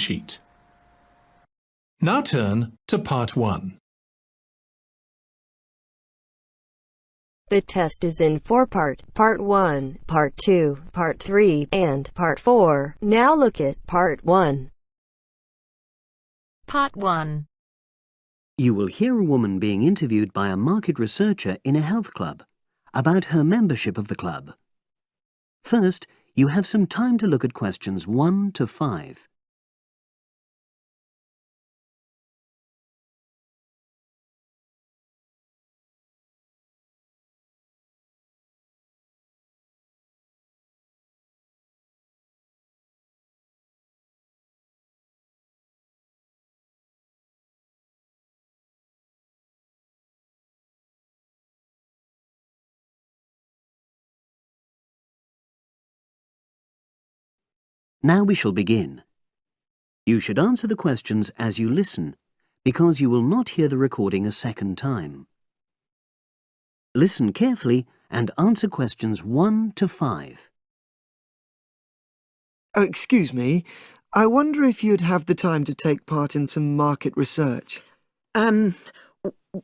sheet. Now turn to Part 1. The test is in 4 parts: Part 1, Part 2, Part 3, and Part 4. Now look at Part 1. Part 1. You will hear a woman being interviewed by a market researcher in a health club about her membership of the club. First, you have some time to look at questions 1 to 5. Now we shall begin. You should answer the questions as you listen, because you will not hear the recording a second time. Listen carefully and answer questions 1 to 5. Oh, excuse me. I wonder if you'd have the time to take part in some market research.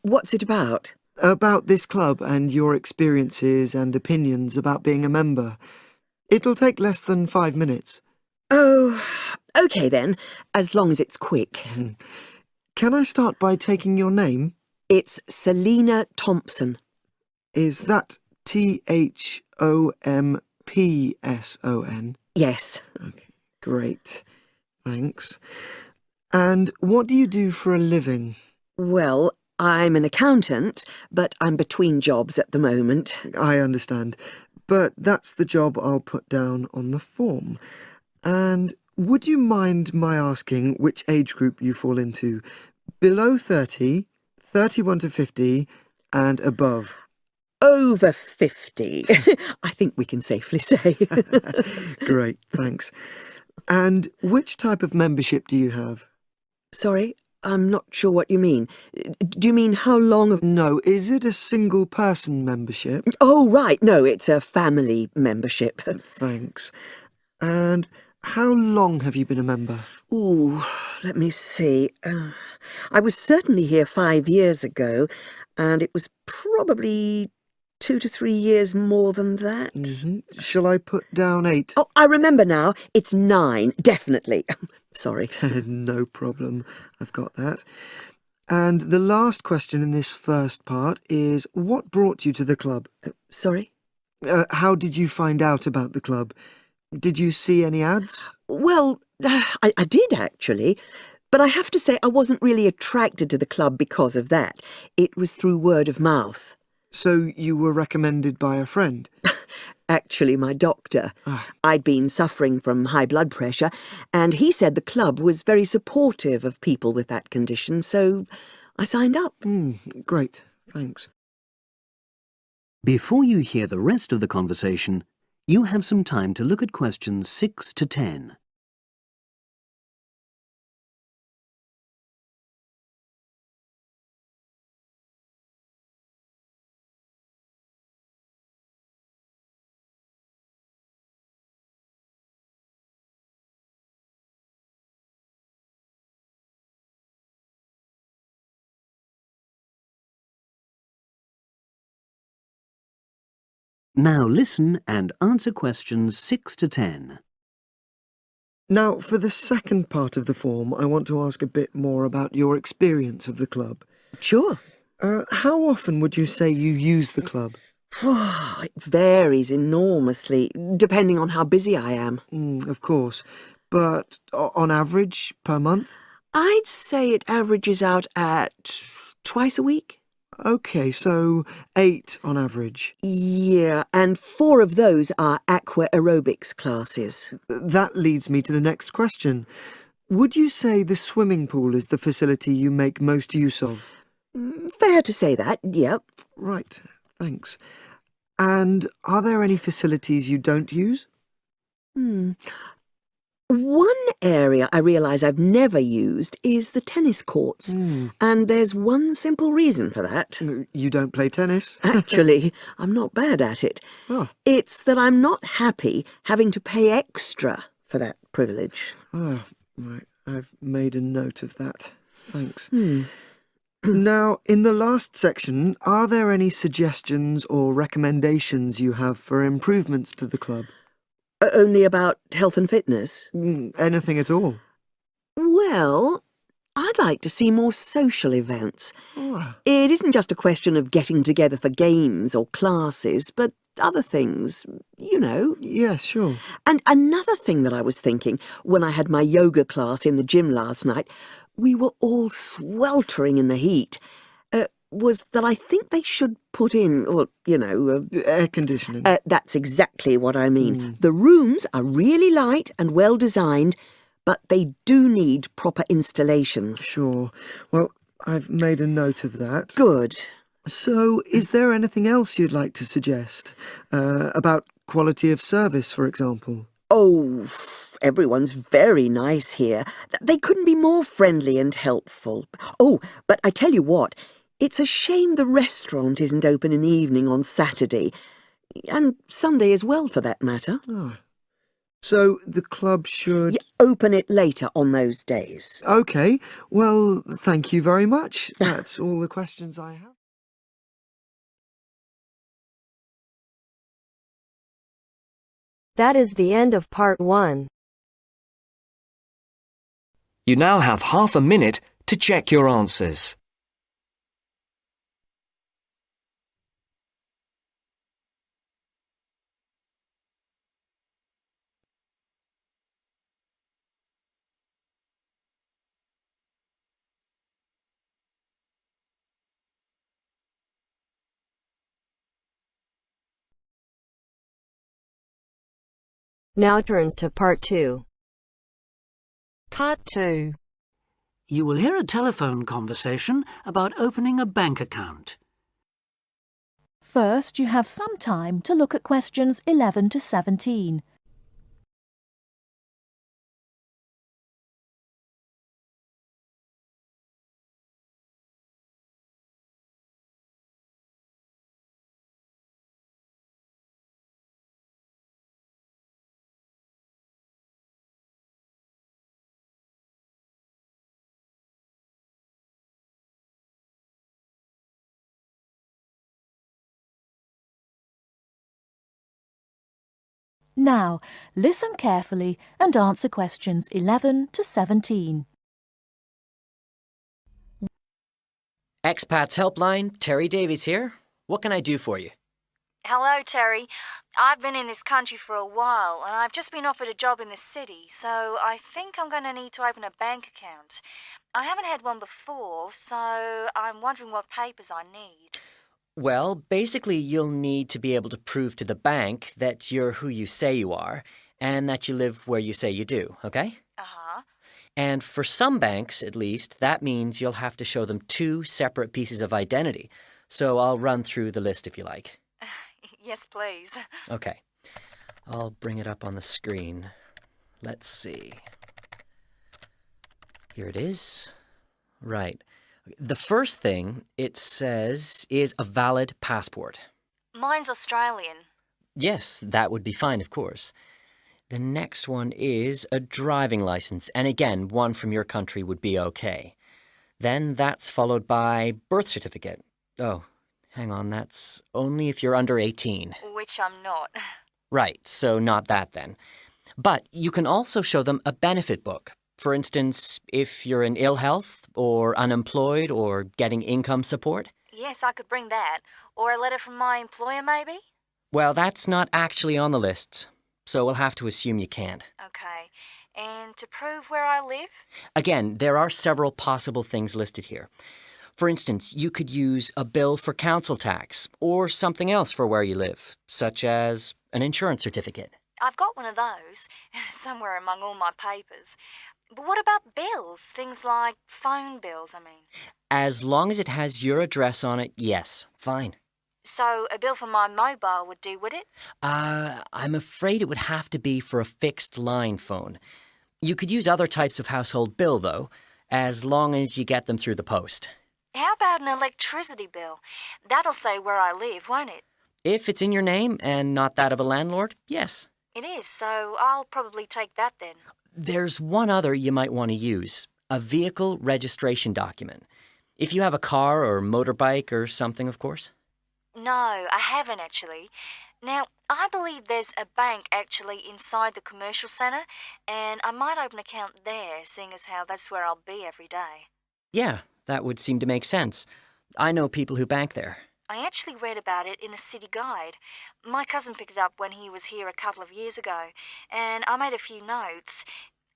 What's it about? About this club and your experiences and opinions about being a member. It'll take less than 5 minutes. Oh, OK then, as long as it's quick. Can I start by taking your name? It's Selina Thompson. Is that Thompson? Yes. Okay, great. Thanks. And what do you do for a living? Well, I'm an accountant, but I'm between jobs at the moment. I understand. But that's the job I'll put down on the form. And would you mind my asking which age group you fall into? Below 30, 31 to 50, and above? Over 50, I think we can safely say. Great, thanks. And which type of membership do you have? Sorry, I'm not sure what you mean. Do you mean how long? No, is it a single-person membership? Oh, right, no, it's a family membership. Thanks. And how long have you been a member? Ooh, let me see. I was certainly here 5 years ago, and it was probably 2 to 3 years more than that. Shall I put down 8? Oh, I remember now. It's 9, definitely. Sorry. No problem. I've got that. And the last question in this first part is, what brought you to the club? Sorry? How did you find out about the club? Did you see any ads? Well, I did actually, but I have to say I wasn't really attracted to the club because of that. It was through word of mouth. So you were recommended by a friend? Actually, my doctor. I'd been suffering from high blood pressure, and he said the club was very supportive of people with that condition, so I signed up. Great, thanks. Before you hear the rest of the conversation, you have some time to look at questions 6 to 10. Now listen and answer questions 6 to 10. Now, for the second part of the form, I want to ask a bit more about your experience of the club. Sure. How often would you say you use the club? It varies enormously, depending on how busy I am. Of course. But on average, per month? I'd say it averages out at twice a week. OK, so 8 on average. Yeah, and 4 of those are aqua aerobics classes. That leads me to the next question. Would you say the swimming pool is the facility you make most use of? Fair to say that, yep. Right, thanks. And are there any facilities you don't use? One area I realise I've never used is the tennis courts. And there's one simple reason for that. You don't play tennis? Actually, I'm not bad at it. Oh. It's that I'm not happy having to pay extra for that privilege. Oh, right. I've made a note of that. Thanks. Now, in the last section, are there any suggestions or recommendations you have for improvements to the club? Only about health and fitness? Anything at all? Well, I'd like to see more social events. Oh, It isn't just a question of getting together for games or classes, but other things, you know. yes, sure. And another thing that I was thinking, when I had my yoga class in the gym last night, we were all sweltering in the heat, was that I think they should put in, well, you know... Air conditioning. That's exactly what I mean. The rooms are really light and well designed, but they do need proper installations. Sure. Well, I've made a note of that. Good. So, is there anything else you'd like to suggest? About quality of service, for example? Oh, everyone's very nice here. They couldn't be more friendly and helpful. Oh, but I tell you what, it's a shame the restaurant isn't open in the evening on Saturday, and Sunday as well, for that matter. Oh. So, the club should... Open it later on those days. OK. Well, thank you very much. That's all the questions I have. That is the end of part 1. You now have half a minute to check your answers. Now turns to part 2. Part 2. You will hear a telephone conversation about opening a bank account. First, you have some time to look at questions 11 to 17. Now, listen carefully and answer questions 11 to 17. Expats Helpline, Terry Davies here. What can I do for you? Hello, Terry. I've been in this country for a while, and I've just been offered a job in the city, so I think I'm going to need to open a bank account. I haven't had one before, so I'm wondering what papers I need. Well, basically you'll need to be able to prove to the bank that you're who you say you are and that you live where you say you do, okay? Uh-huh. And for some banks, at least, that means you'll have to show them 2 separate pieces of identity. So I'll run through the list if you like. Yes, please. Okay. I'll bring it up on the screen. Let's see. Here it is. Right. The first thing it says is a valid passport. Mine's Australian. Yes, that would be fine, of course. The next one is a driving license, and again, one from your country would be okay. Then that's followed by birth certificate. Oh, hang on, that's only if you're under 18. Which I'm not. Right, so not that then. But you can also show them a benefit book. For instance, if you're in ill health or unemployed or getting income support. Yes, I could bring that. Or a letter from my employer, maybe? Well, that's not actually on the list, so we'll have to assume you can't. Okay. And to prove where I live? Again, there are several possible things listed here. For instance, you could use a bill for council tax or something else for where you live, such as an insurance certificate. I've got one of those, somewhere among all my papers. But what about bills? Things like phone bills, I mean. As long as it has your address on it, yes, fine. So a bill for my mobile would do, would it? I'm afraid it would have to be for a fixed line phone. You could use other types of household bill, though, as long as you get them through the post. How about an electricity bill? That'll say where I live, won't it? If it's in your name and not that of a landlord, yes. It is, so I'll probably take that then. There's one other you might want to use, a vehicle registration document. If you have a car or motorbike or something, of course. No, I haven't actually. Now, I believe there's a bank actually inside the commercial centre, and I might open an account there, seeing as how that's where I'll be every day. Yeah, that would seem to make sense. I know people who bank there. I actually read about it in a city guide. My cousin picked it up when he was here a couple of years ago, and I made a few notes.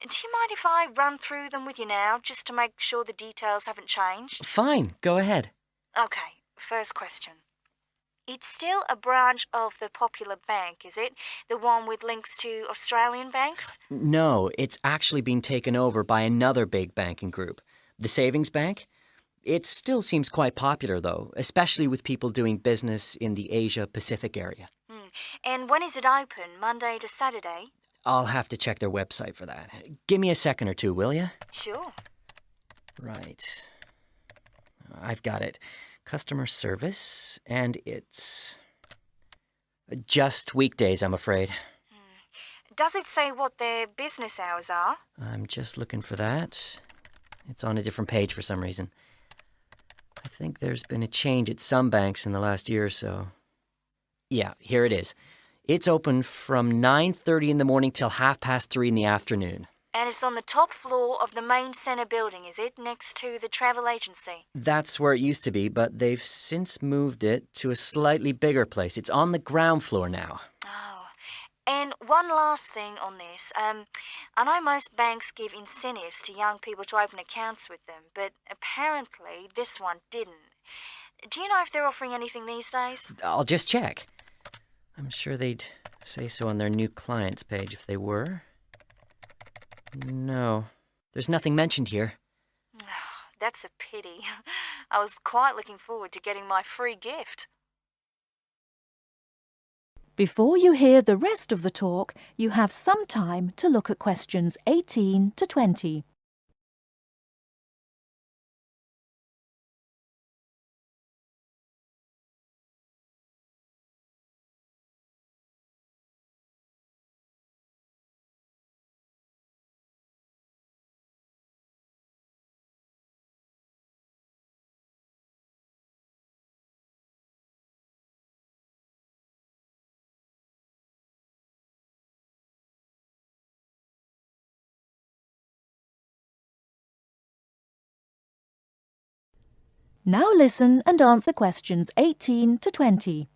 Do you mind if I run through them with you now, just to make sure the details haven't changed? Fine, go ahead. Okay, first question. It's still a branch of the Popular Bank, is it? The one with links to Australian banks? No, it's actually been taken over by another big banking group, the Savings Bank. It still seems quite popular, though, especially with people doing business in the Asia-Pacific area. And when is it open, Monday to Saturday? I'll have to check their website for that. Give me a second or two, will you? Sure. Right. I've got it. Customer service, and it's just weekdays, I'm afraid. Does it say what their business hours are? I'm just looking for that. It's on a different page for some reason. I think there's been a change at some banks in the last year or so. Yeah, here it is. It's open from 9:30 in the morning till 3:30 in the afternoon. And it's on the top floor of the main centre building, is it? Next to the travel agency? That's where it used to be, but they've since moved it to a slightly bigger place. It's on the ground floor now. Oh. And one last thing on this. I know most banks give incentives to young people to open accounts with them, but apparently this one didn't. Do you know if they're offering anything these days? I'll just check. I'm sure they'd say so on their new clients page if they were. No, there's nothing mentioned here. That's a pity. I was quite looking forward to getting my free gift. Before you hear the rest of the talk, you have some time to look at questions 18 to 20. Now listen and answer questions 18 to 20.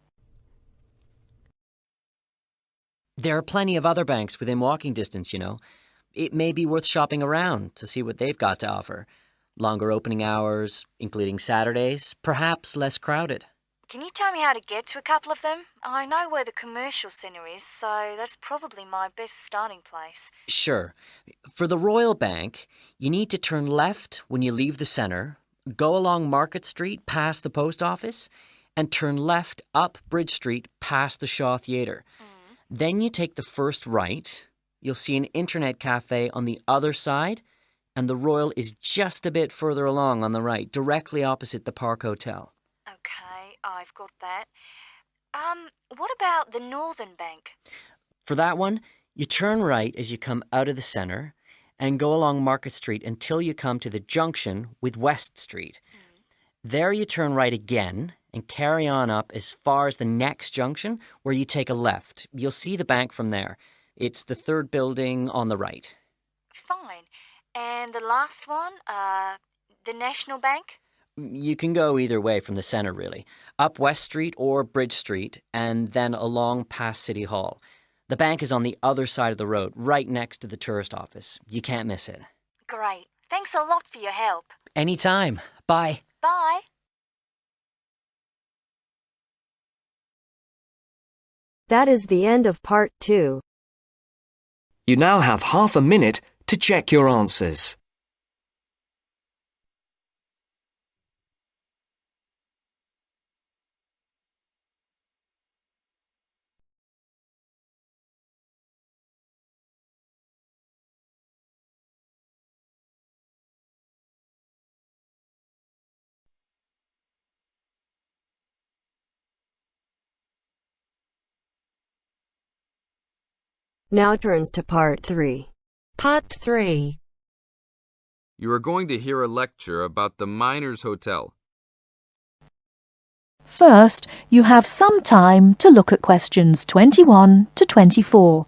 There are plenty of other banks within walking distance, you know. It may be worth shopping around to see what they've got to offer. Longer opening hours, including Saturdays, perhaps less crowded. Can you tell me how to get to a couple of them? I know where the commercial centre is, so that's probably my best starting place. Sure. For the Royal Bank, you need to turn left when you leave the centre, go along Market Street past the post office, and turn left up Bridge Street past the Shaw Theatre. Then you take the first right. You'll see an internet cafe on the other side, and the Royal is just a bit further along on the right, directly opposite the Park Hotel. Okay, I've got that. What about the Northern Bank? For that one, you turn right as you come out of the centre and go along Market Street until you come to the junction with West Street. There you turn right again and carry on up as far as the next junction where you take a left. You'll see the bank from there. It's the third building on the right. Fine. And the last one, the National Bank? You can go either way from the centre, really. Up West Street or Bridge Street and then along past City Hall. The bank is on the other side of the road, right next to the tourist office. You can't miss it. Great. Thanks a lot for your help. Anytime. Bye. Bye. That is the end of part 2. You now have half a minute to check your answers. Now turns to part 3. Part 3. You are going to hear a lecture about the Miners' Hotel. First, you have some time to look at questions 21 to 24.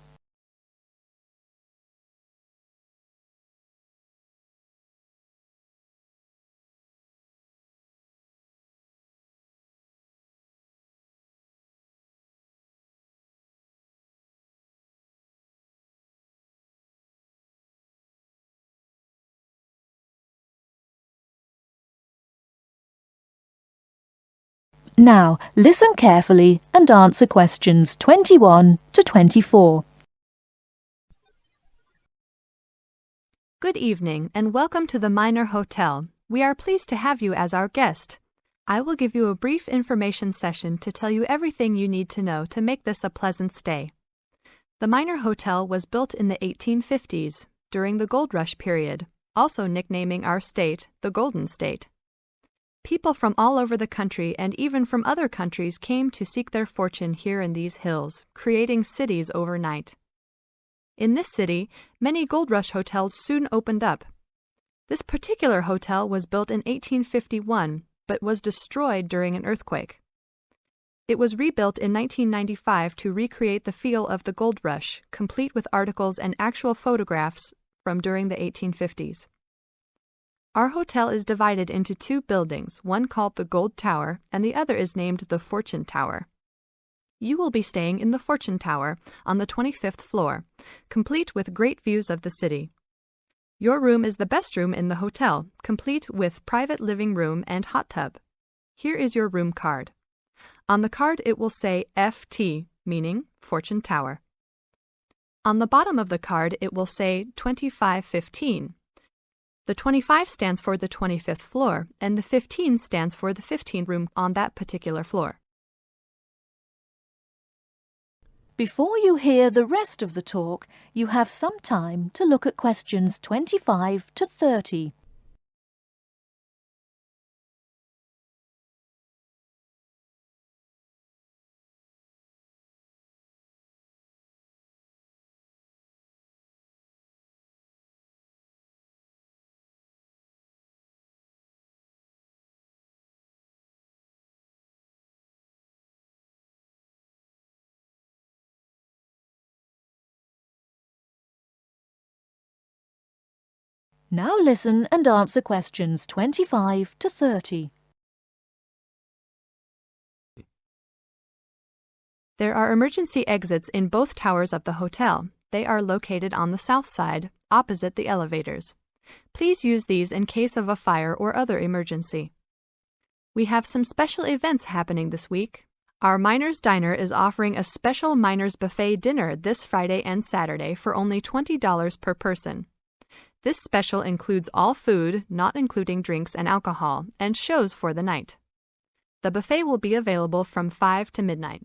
Now, listen carefully and answer questions 21 to 24. Good evening and welcome to the Miner Hotel. We are pleased to have you as our guest. I will give you a brief information session to tell you everything you need to know to make this a pleasant stay. The Miner Hotel was built in the 1850s, during the Gold Rush period, also nicknaming our state the Golden State. People from all over the country and even from other countries came to seek their fortune here in these hills, creating cities overnight. In this city, many Gold Rush hotels soon opened up. This particular hotel was built in 1851, but was destroyed during an earthquake. It was rebuilt in 1995 to recreate the feel of the Gold Rush, complete with articles and actual photographs from during the 1850s. Our hotel is divided into two buildings, one called the Gold Tower and the other is named the Fortune Tower. You will be staying in the Fortune Tower on the 25th floor, complete with great views of the city. Your room is the best room in the hotel, complete with private living room and hot tub. Here is your room card. On the card it will say FT, meaning Fortune Tower. On the bottom of the card it will say 2515. The 25 stands for the 25th floor, and the 15 stands for the 15th room on that particular floor. Before you hear the rest of the talk, you have some time to look at questions 25 to 30. Now listen and answer questions 25 to 30. There are emergency exits in both towers of the hotel. They are located on the south side, opposite the elevators. Please use these in case of a fire or other emergency. We have some special events happening this week. Our Miners Diner is offering a special Miners Buffet dinner this Friday and Saturday for only $20 per person. This special includes all food, not including drinks and alcohol, and shows for the night. The buffet will be available from 5 to midnight.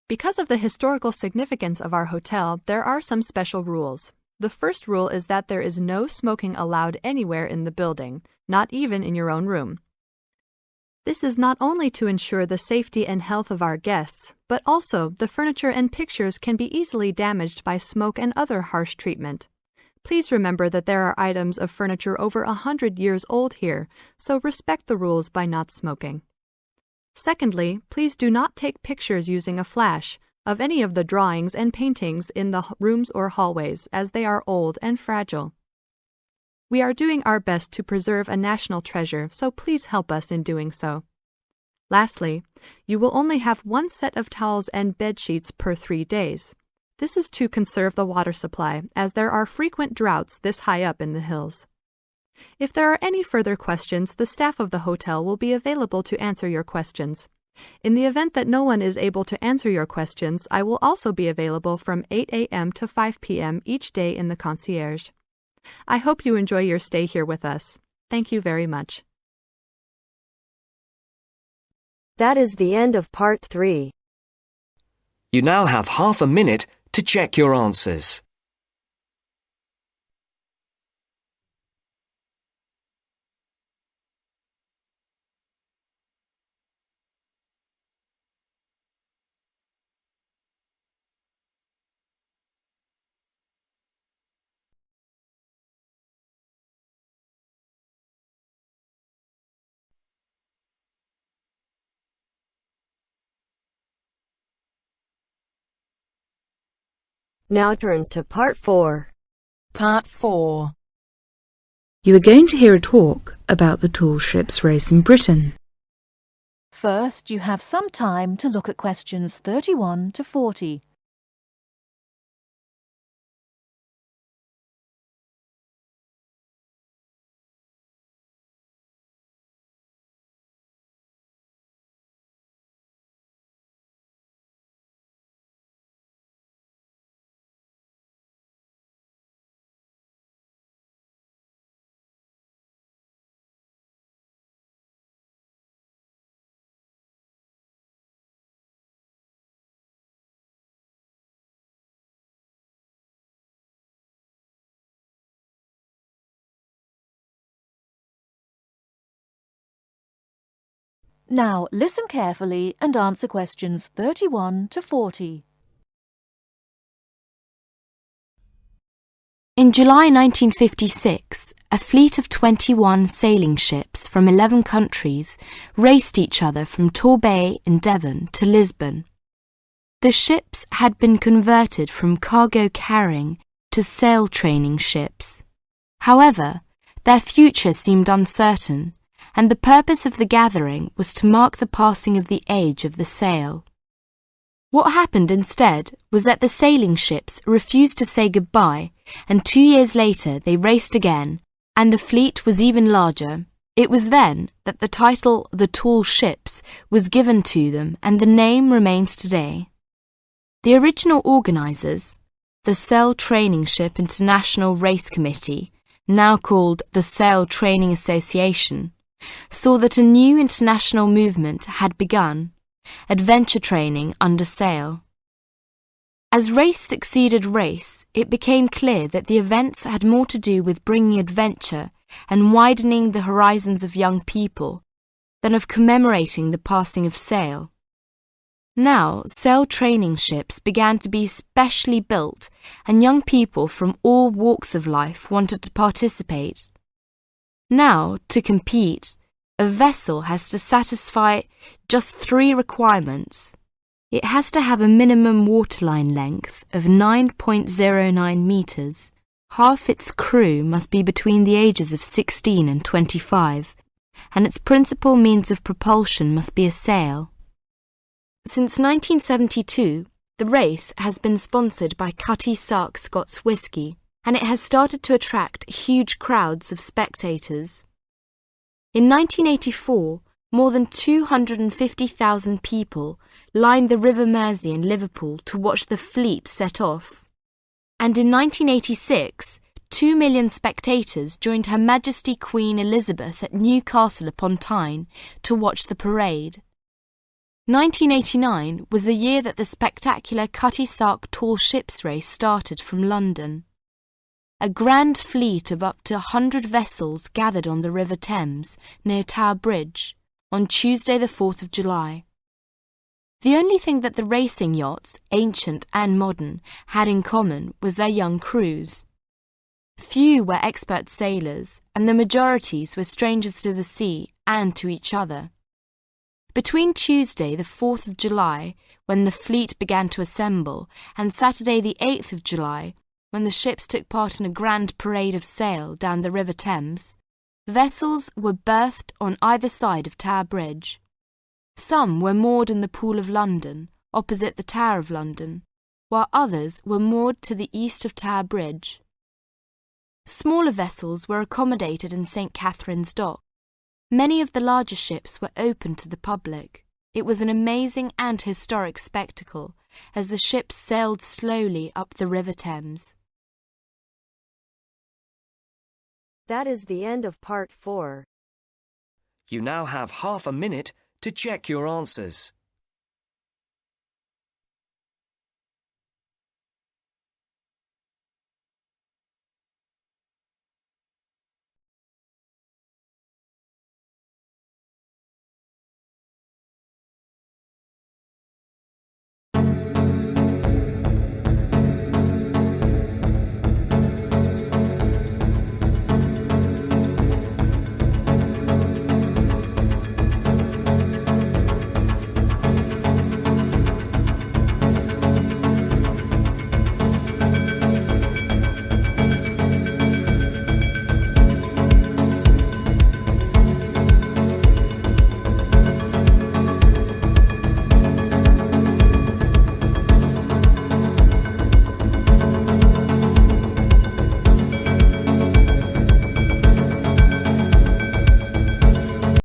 Because of the historical significance of our hotel, there are some special rules. The first rule is that there is no smoking allowed anywhere in the building, not even in your own room. This is not only to ensure the safety and health of our guests, but also the furniture and pictures can be easily damaged by smoke and other harsh treatment. Please remember that there are items of furniture over 100 years old here, so respect the rules by not smoking. Secondly, please do not take pictures using a flash of any of the drawings and paintings in the rooms or hallways, as they are old and fragile. We are doing our best to preserve a national treasure, so please help us in doing so. Lastly, you will only have one set of towels and bed sheets per 3 days. This is to conserve the water supply, as there are frequent droughts this high up in the hills. If there are any further questions, the staff of the hotel will be available to answer your questions. In the event that no one is able to answer your questions, I will also be available from 8 a.m. to 5 p.m. each day in the concierge. I hope you enjoy your stay here with us. Thank you very much. That is the end of part 3. You now have half a minute to check your answers. Now turns to Part 4. Part 4. You are going to hear a talk about the tall ships race in Britain. First, you have some time to look at questions 31 to 40. Now listen carefully and answer questions 31 to 40. In July 1956, a fleet of 21 sailing ships from 11 countries raced each other from Torbay in Devon to Lisbon. The ships had been converted from cargo carrying to sail training ships. However, their future seemed uncertain, and the purpose of the gathering was to mark the passing of the age of the sail. What happened instead was that the sailing ships refused to say goodbye, and 2 years later they raced again, and the fleet was even larger. It was then that the title The Tall Ships was given to them, and the name remains today. The original organisers, the Sail Training Ship International Race Committee, now called the Sail Training Association, saw that a new international movement had begun, adventure training under sail. As race succeeded race, it became clear that the events had more to do with bringing adventure and widening the horizons of young people than of commemorating the passing of sail. Now, sail training ships began to be specially built, and young people from all walks of life wanted to participate. Now, to compete, a vessel has to satisfy just 3 requirements. It has to have a minimum waterline length of 9.09 metres. Half its crew must be between the ages of 16 and 25, and its principal means of propulsion must be a sail. Since 1972, the race has been sponsored by Cutty Sark Scots Whisky, and it has started to attract huge crowds of spectators. In 1984, more than 250,000 people lined the River Mersey in Liverpool to watch the fleet set off. And in 1986, 2 million spectators joined Her Majesty Queen Elizabeth at Newcastle upon Tyne to watch the parade. 1989 was the year that the spectacular Cutty Sark Tall Ships race started from London. A grand fleet of up to 100 vessels gathered on the River Thames near Tower Bridge on Tuesday the 4th of July. The only thing that the racing yachts, ancient and modern, had in common was their young crews. Few were expert sailors, and the majorities were strangers to the sea and to each other. Between Tuesday the 4th of July, when the fleet began to assemble, and Saturday the 8th of July, when the ships took part in a grand parade of sail down the River Thames, vessels were berthed on either side of Tower Bridge. Some were moored in the Pool of London, opposite the Tower of London, while others were moored to the east of Tower Bridge. Smaller vessels were accommodated in St. Catherine's Dock. Many of the larger ships were open to the public. It was an amazing and historic spectacle as the ships sailed slowly up the River Thames. That is the end of Part 4. You now have half a minute to check your answers.